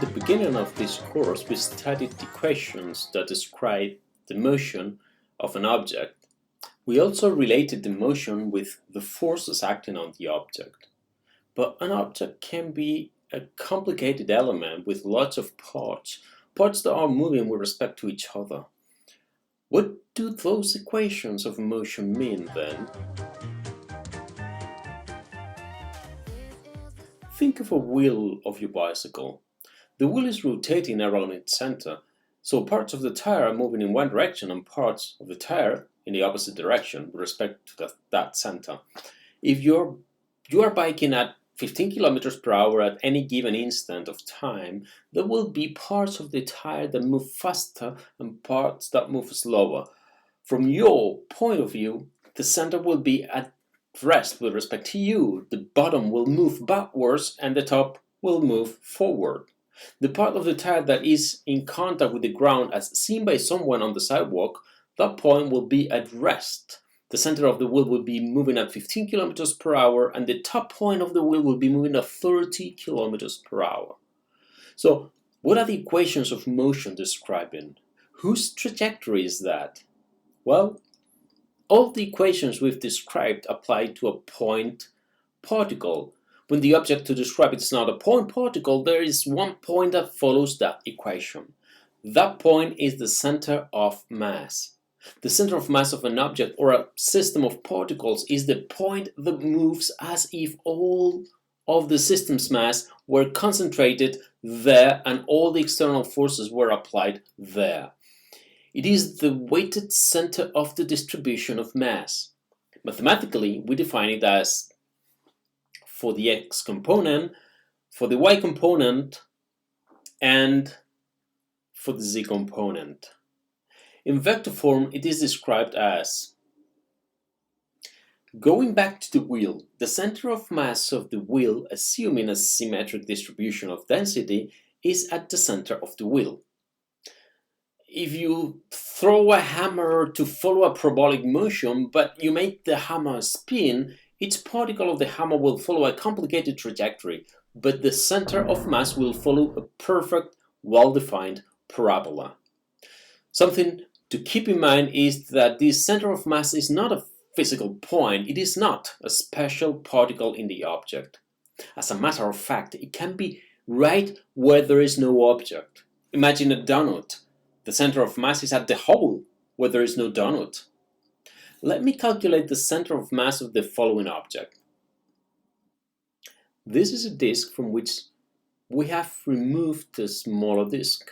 In the beginning of this course, we studied the equations that describe the motion of an object. We also related the motion with the forces acting on the object. But an object can be a complicated element with lots of parts that are moving with respect to each other. What do those equations of motion mean then? Think of a wheel of your bicycle. The wheel is rotating around its center, so parts of the tire are moving in one direction and parts of the tire in the opposite direction with respect to that center. If you are biking at 15 kilometers per hour at any given instant of time, there will be parts of the tire that move faster and parts that move slower. From your point of view, the center will be at rest with respect to you. The bottom will move backwards and the top will move forward. The part of the tire that is in contact with the ground as seen by someone on the sidewalk, that point will be at rest. The center of the wheel will be moving at 15 kilometers per hour and the top point of the wheel will be moving at 30 kilometers per hour. So, what are the equations of motion describing? Whose trajectory is that? Well, all the equations we've described apply to a point particle. When the object to describe it is not a point particle, there is one point that follows that equation. That point is the center of mass. The center of mass of an object or a system of particles is the point that moves as if all of the system's mass were concentrated there and all the external forces were applied there. It is the weighted center of the distribution of mass. Mathematically, we define it as for the x component, for the y component, and for the z component. In vector form, it is described as, going back to the wheel, the center of mass of the wheel, assuming a symmetric distribution of density, is at the center of the wheel. If you throw a hammer to follow a parabolic motion, but you make the hammer spin, each particle of the hammer will follow a complicated trajectory, but the center of mass will follow a perfect, well-defined parabola. Something to keep in mind is that this center of mass is not a physical point, it is not a special particle in the object. As a matter of fact, it can be right where there is no object. Imagine a donut. The center of mass is at the hole where there is no donut. Let me calculate the center of mass of the following object. This is a disk from which we have removed the smaller disk.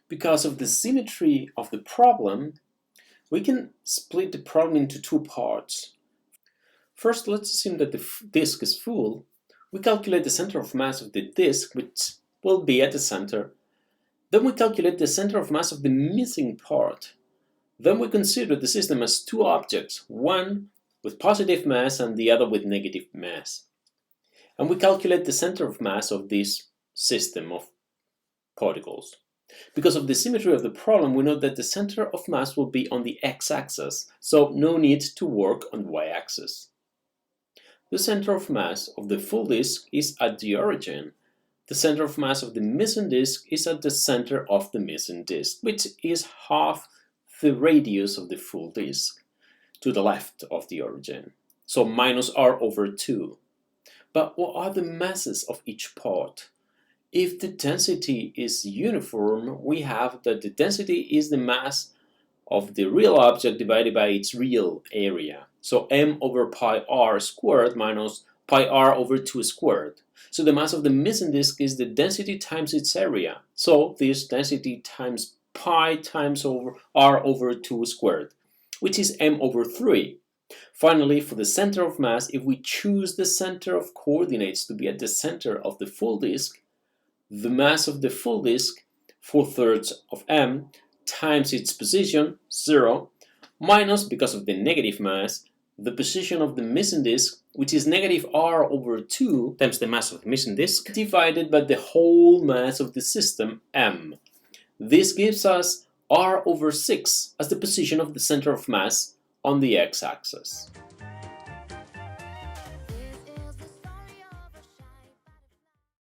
Because of the symmetry of the problem, we can split the problem into two parts. First, let's assume that the disk is full. We calculate the center of mass of the disk, which will be at the center. Then we calculate the center of mass of the missing part. Then we consider the system as two objects, one with positive mass and the other with negative mass. And we calculate the center of mass of this system of particles. Because of the symmetry of the problem, we know that the center of mass will be on the x-axis, so no need to work on the y-axis. The center of mass of the full disk is at the origin. The center of mass of the missing disk is at the center of the missing disk, which is half the radius of the full disk, to the left of the origin, so minus r over 2. But what are the masses of each part? If the density is uniform, we have that the density is the mass of the real object divided by its real area. So m over pi r squared minus pi r over 2 squared. So the mass of the missing disk is the density times its area. So this density times pi times over r over 2 squared, which is m over 3. Finally, for the center of mass, if we choose the center of coordinates to be at the center of the full disk, the mass of the full disk, 4/3 of m, times its position, 0, minus, because of the negative mass, the position of the missing disk, which is negative r over 2 times the mass of the missing disk, divided by the whole mass of the system, m. This gives us r over 6 as the position of the center of mass on the x-axis.